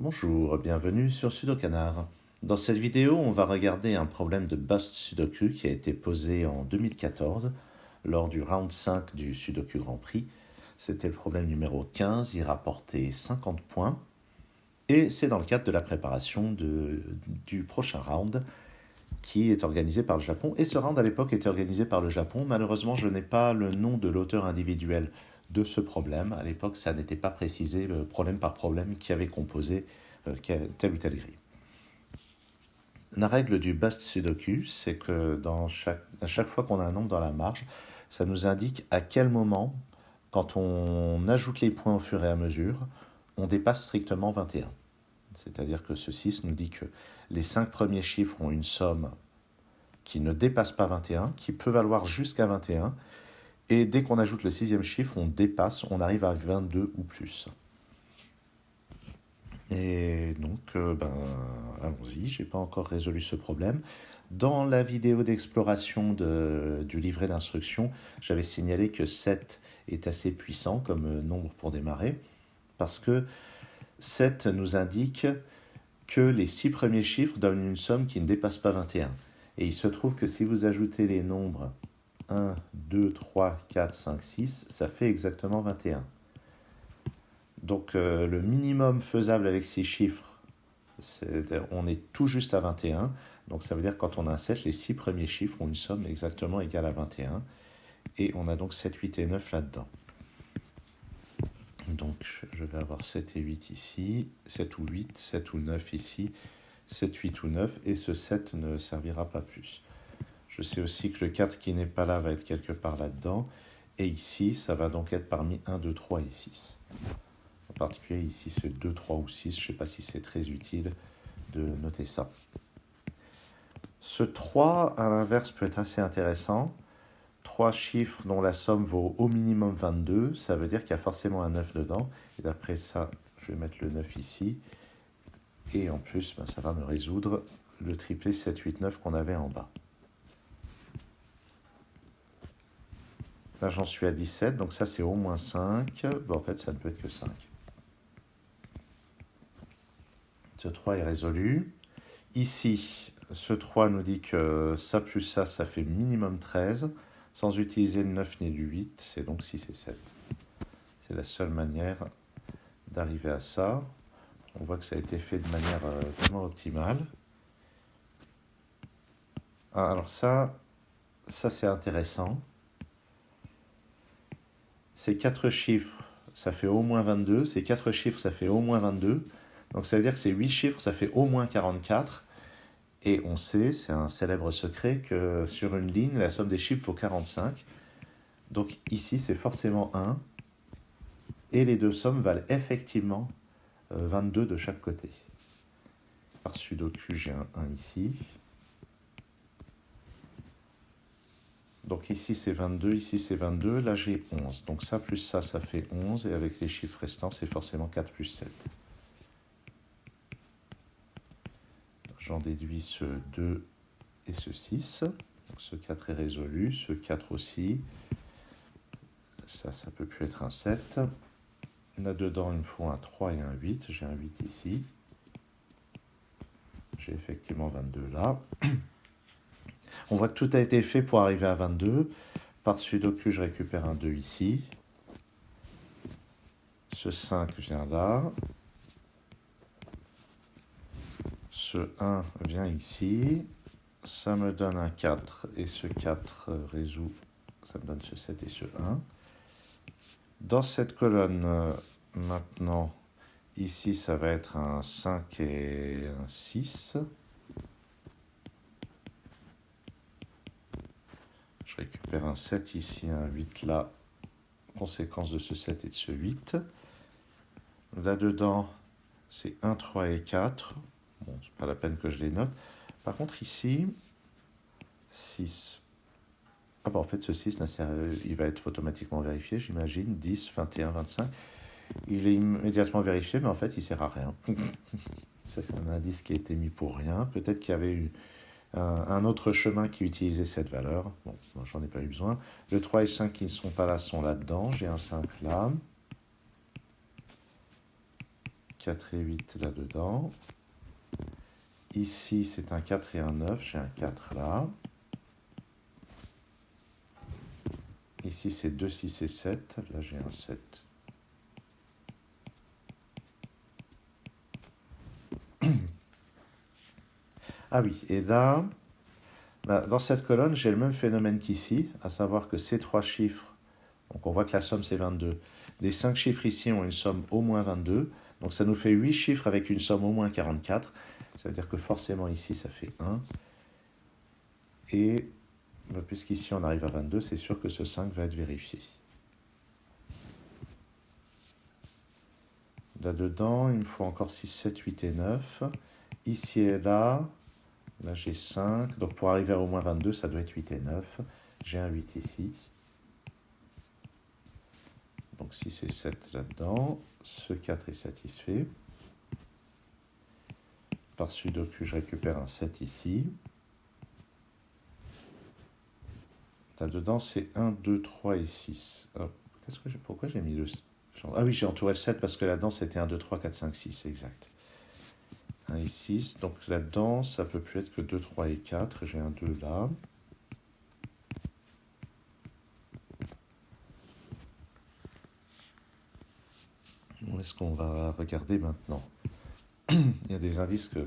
Bonjour, bienvenue sur Sudokanar. Dans cette vidéo, on va regarder un problème de bust Sudoku qui a été posé en 2014 lors du round 5 du Sudoku Grand Prix. C'était le problème numéro 15, il rapportait 50 points. Et c'est dans le cadre de la préparation du prochain round qui est organisé par le Japon. Et ce round à l'époque était organisé par le Japon. Malheureusement, je n'ai pas le nom de l'auteur individuel de ce problème. À l'époque, ça n'était pas précisé problème par problème qui avait composé telle ou telle grille. La règle du bust Sudoku, c'est que à chaque fois qu'on a un nombre dans la marge, ça nous indique à quel moment, quand on ajoute les points au fur et à mesure, on dépasse strictement 21. C'est-à-dire que ce 6 nous dit que les 5 premiers chiffres ont une somme qui ne dépasse pas 21, qui peut valoir jusqu'à 21, et dès qu'on ajoute le 6e chiffre, on dépasse, on arrive à 22 ou plus. Et donc, allons-y, je n'ai pas encore résolu ce problème. Dans la vidéo d'exploration du livret d'instruction, j'avais signalé que 7 est assez puissant comme nombre pour démarrer, parce que 7 nous indique que les 6 premiers chiffres donnent une somme qui ne dépasse pas 21. Et il se trouve que si vous ajoutez les nombres 1, 2, 3, 4, 5, 6, ça fait exactement 21. Donc le minimum faisable avec 6 chiffres, on est tout juste à 21. Donc ça veut dire que quand on a un 7, les 6 premiers chiffres ont une somme exactement égale à 21. Et on a donc 7, 8 et 9 là-dedans. Donc je vais avoir 7 et 8 ici, 7 ou 8, 7 ou 9 ici, 7, 8 ou 9, et ce 7 ne servira pas plus. Je sais aussi que le 4 qui n'est pas là va être quelque part là-dedans, et ici, ça va donc être parmi 1, 2, 3 et 6. En particulier, ici, c'est 2, 3 ou 6, je ne sais pas si c'est très utile de noter ça. Ce 3, à l'inverse, peut être assez intéressant. 3 chiffres dont la somme vaut au minimum 22, ça veut dire qu'il y a forcément un 9 dedans. Et d'après ça, je vais mettre le 9 ici. Et en plus, ça va me résoudre le triplet 7, 8, 9 qu'on avait en bas. Là, j'en suis à 17, donc ça, c'est au moins 5. En fait, ça ne peut être que 5. Ce 3 est résolu. Ici, ce 3 nous dit que ça plus ça fait minimum 13. Sans utiliser le 9 ni le 8, c'est donc 6 et 7. C'est la seule manière d'arriver à ça. On voit que ça a été fait de manière vraiment optimale. Ah, alors ça c'est intéressant. Ces 4 chiffres, ça fait au moins 22. Ces 4 chiffres, ça fait au moins 22. Donc ça veut dire que ces 8 chiffres, ça fait au moins 44. Et on sait, c'est un célèbre secret, que sur une ligne, la somme des chiffres vaut 45. Donc ici, c'est forcément 1. Et les deux sommes valent effectivement 22 de chaque côté. Par Sudoku, j'ai un 1 ici. Donc ici, c'est 22, ici, c'est 22. Là, j'ai 11. Donc ça plus ça fait 11. Et avec les chiffres restants, c'est forcément 4 plus 7. J'en déduis ce 2 et ce 6. Donc ce 4 est résolu, ce 4 aussi. Ça ne peut plus être un 7. Là-dedans, il me faut un 3 et un 8. J'ai un 8 ici. J'ai effectivement 22 là. On voit que tout a été fait pour arriver à 22. Par Sudoku, je récupère un 2 ici. Ce 5 vient là. Ce 1 vient ici. Ça me donne un 4. Et ce 4 résout. Ça me donne ce 7 et ce 1. Dans cette colonne, maintenant, ici, ça va être un 5 et un 6. Je récupère un 7 ici, un 8 là, conséquence de ce 7 et de ce 8. Là-dedans, c'est 1, 3 et 4. Bon, c'est pas la peine que je les note. Par contre, ici, 6. Ah bah en fait, ce 6, il va être automatiquement vérifié, j'imagine. 10, 21, 25. Il est immédiatement vérifié, mais en fait, il ne sert à rien. C'est un indice qui a été mis pour rien. Peut-être qu'il y avait eu un autre chemin qui utilisait cette valeur. Bon, moi, j'en ai pas eu besoin. Le 3 et 5 qui ne sont pas là sont là-dedans. J'ai un 5 là. 4 et 8 là-dedans. Ici, c'est un 4 et un 9. J'ai un 4 là. Ici, c'est 2, 6 et 7. Là, j'ai un 7. Ah oui, et là, dans cette colonne, j'ai le même phénomène qu'ici, à savoir que ces trois chiffres, donc on voit que la somme c'est 22. Les 5 chiffres ici ont une somme au moins 22, donc ça nous fait 8 chiffres avec une somme au moins 44. Ça veut dire que forcément ici ça fait 1. Et puisqu'ici on arrive à 22, c'est sûr que ce 5 va être vérifié. Là-dedans, il me faut encore 6, 7, 8 et 9. Ici et là j'ai 5. Donc pour arriver à au moins 22, ça doit être 8 et 9. J'ai un 8 ici. Donc 6 et 7 là-dedans. Ce 4 est satisfait. Par sudoku, je récupère un 7 ici. Là-dedans, c'est 1, 2, 3 et 6. Alors, pourquoi j'ai mis le... Ah oui, j'ai entouré le 7 parce que là-dedans, c'était 1, 2, 3, 4, 5, 6, exact. 1 et 6. Donc là-dedans, ça peut plus être que 2, 3 et 4. J'ai un 2 là. Où est-ce qu'on va regarder maintenant? Il y a des indices que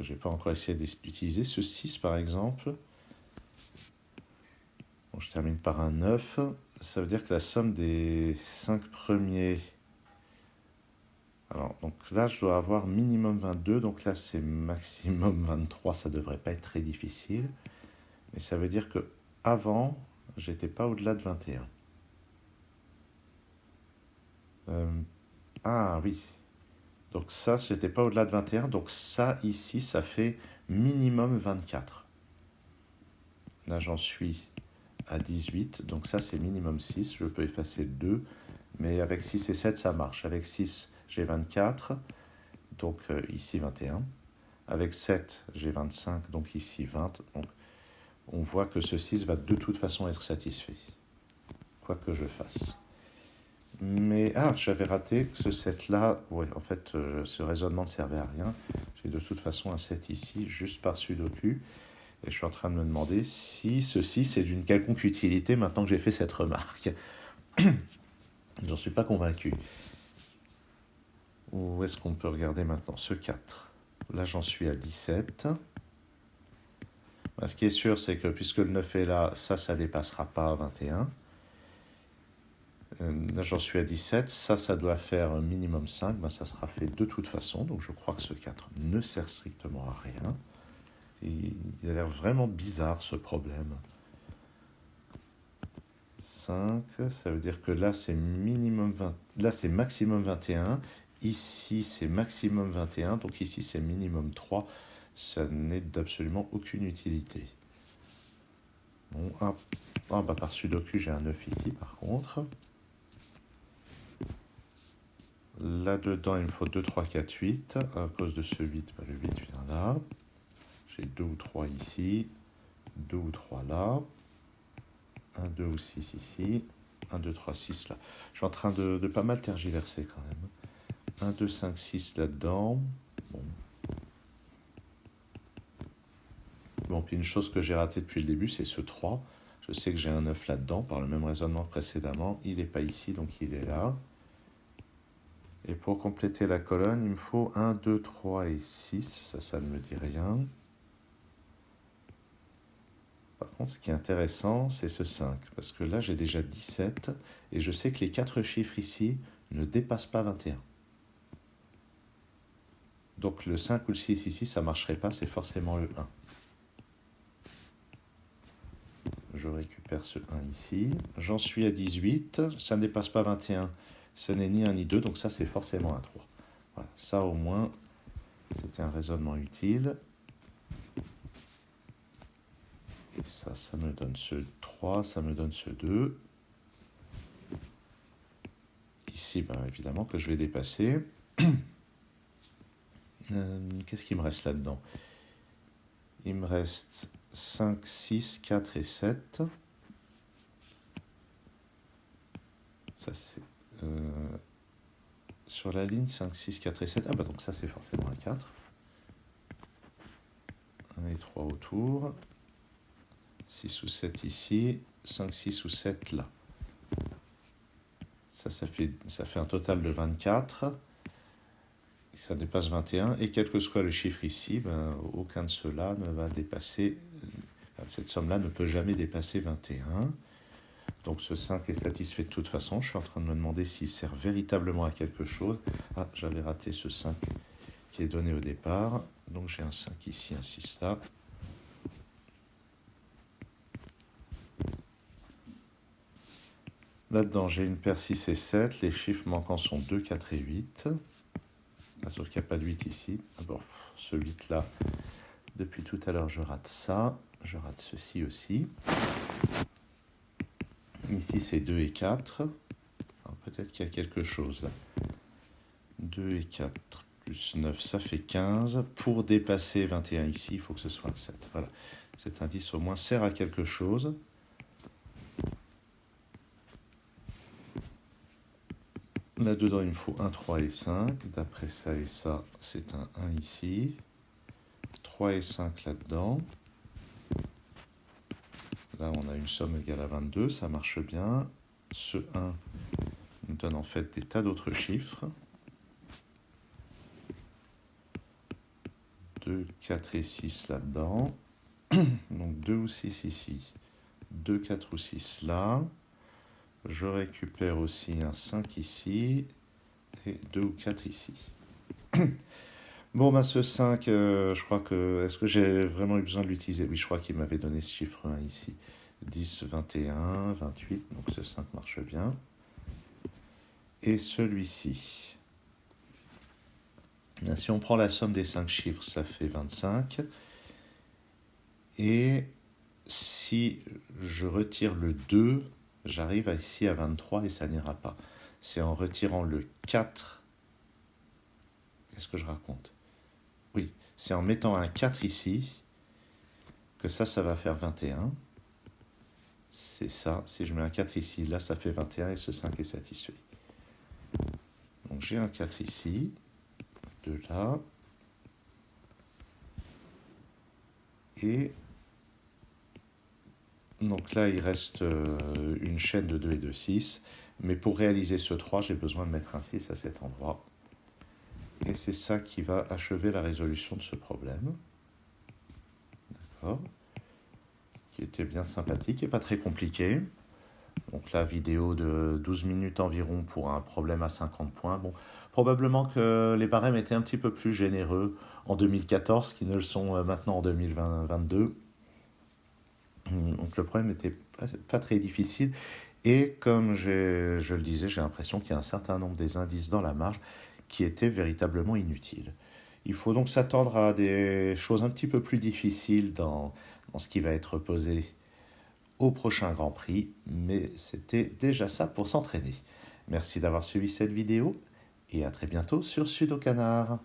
je n'ai pas encore essayé d'utiliser. Ce 6, par exemple, bon, je termine par un 9. Ça veut dire que la somme des 5 premiers... Alors, donc là, je dois avoir minimum 22. Donc là, c'est maximum 23. Ça ne devrait pas être très difficile. Mais ça veut dire que avant, j'étais pas au-delà de 21. Ah oui. Donc ça, j'étais pas au-delà de 21. Donc ça, ici, ça fait minimum 24. Là, j'en suis à 18. Donc ça, c'est minimum 6. Je peux effacer le 2. Mais avec 6 et 7, ça marche. Avec 6, j'ai 24. Donc ici, 21. Avec 7, j'ai 25. Donc ici, 20. Donc on voit que ce 6 va de toute façon être satisfait. Quoi que je fasse. Mais, j'avais raté ce 7-là. Oui, en fait, ce raisonnement ne servait à rien. J'ai de toute façon un 7 ici, juste par sudoku. Et je suis en train de me demander si ceci c'est d'une quelconque utilité maintenant que j'ai fait cette remarque. J'en suis pas convaincu. Où est-ce qu'on peut regarder maintenant? Ce 4. Là, j'en suis à 17. Ce qui est sûr, c'est que puisque le 9 est là, ça ne dépassera pas 21. Là, j'en suis à 17. Ça doit faire un minimum 5. Ça sera fait de toute façon. Donc, je crois que ce 4 ne sert strictement à rien. Il a l'air vraiment bizarre, ce problème. 5, ça veut dire que là, c'est minimum 20. Là, c'est maximum 21. Ici, c'est maximum 21. Donc, ici, c'est minimum 3. Ça n'est d'absolument aucune utilité. Bon, par sudoku, j'ai un 9 ici, par contre. Là-dedans, il me faut 2, 3, 4, 8. À cause de ce 8, le 8 vient là. J'ai 2 ou 3 ici. 2 ou 3 là. 1, 2 ou 6 ici. 1, 2, 3, 6 là. Je suis en train de pas mal tergiverser quand même. 1, 2, 5, 6 là-dedans. Bon, puis une chose que j'ai ratée depuis le début, c'est ce 3. Je sais que j'ai un 9 là-dedans, par le même raisonnement que précédemment. Il n'est pas ici, donc il est là. Et pour compléter la colonne, il me faut 1, 2, 3 et 6. Ça ne me dit rien. Par contre, ce qui est intéressant, c'est ce 5. Parce que là, j'ai déjà 17. Et je sais que les 4 chiffres ici ne dépassent pas 21. Donc le 5 ou le 6 ici, ça ne marcherait pas. C'est forcément le 1. Je récupère ce 1 ici. J'en suis à 18. Ça ne dépasse pas 21. Ce n'est ni 1 ni 2. Donc ça, c'est forcément un 3. Voilà. Ça, au moins, c'était un raisonnement utile. Et ça me donne ce 3. Ça me donne ce 2. Ici, évidemment que je vais dépasser. Qu'est-ce qu'il me reste là-dedans? Il me reste 5, 6, 4 et 7. Ça, c'est sur la ligne 5, 6, 4 et 7. Ah bah donc ça c'est forcément un 4. 1 et 3 autour. 6 ou 7 ici. 5, 6 ou 7 là. Ça fait un total de 24. Ça dépasse 21. Et quel que soit le chiffre ici, ben, aucun de ceux-là ne va dépasser... Cette somme-là ne peut jamais dépasser 21. Donc ce 5 est satisfait de toute façon. Je suis en train de me demander s'il sert véritablement à quelque chose. Ah, j'avais raté ce 5 qui est donné au départ. Donc j'ai un 5 ici, un 6 là. Là-dedans, j'ai une paire 6 et 7. Les chiffres manquants sont 2, 4 et 8. Ah, sauf qu'il n'y a pas de 8 ici. Ah bon, ce 8-là, depuis tout à l'heure, je rate ça. Je rate ceci aussi. Ici, c'est 2 et 4. Peut-être qu'il y a quelque chose là. 2 et 4 plus 9, ça fait 15. Pour dépasser 21 ici, il faut que ce soit un 7. Voilà. Cet indice au moins sert à quelque chose. Là-dedans, il me faut 1, 3 et 5. D'après ça et ça, c'est un 1 ici. 3 et 5 là-dedans. Là, on a une somme égale à 22, ça marche bien. Ce 1 nous donne en fait des tas d'autres chiffres. 2, 4 et 6 là-dedans. Donc 2 ou 6 ici. 2, 4 ou 6 là. Je récupère aussi un 5 ici. Et 2 ou 4 ici. Bon, bah ce 5, je crois que... Est-ce que j'ai vraiment eu besoin de l'utiliser? Oui, je crois qu'il m'avait donné ce chiffre 1 ici. 10, 21, 28. Donc ce 5 marche bien. Et celui-ci. Si on prend la somme des 5 chiffres, ça fait 25. Et si je retire le 2, j'arrive ici à 23 et ça n'ira pas. C'est en retirant le 4. Qu'est-ce que je raconte? Oui, c'est en mettant un 4 ici que ça va faire 21. C'est ça. Si je mets un 4 ici, là, ça fait 21 et ce 5 est satisfait. Donc j'ai un 4 ici, 2 là. Et donc là, il reste une chaîne de 2 et de 6. Mais pour réaliser ce 3, j'ai besoin de mettre un 6 à cet endroit. Et c'est ça qui va achever la résolution de ce problème. D'accord. Qui était bien sympathique et pas très compliqué. Donc la vidéo de 12 minutes environ pour un problème à 50 points. Bon, probablement que les barèmes étaient un petit peu plus généreux en 2014 qu'ils ne le sont maintenant en 2022. Donc le problème n'était pas très difficile. Et comme je le disais, j'ai l'impression qu'il y a un certain nombre des indices dans la marge qui étaient véritablement inutiles. Il faut donc s'attendre à des choses un petit peu plus difficiles dans ce qui va être posé au prochain Grand Prix, mais c'était déjà ça pour s'entraîner. Merci d'avoir suivi cette vidéo et à très bientôt sur Sudocanard.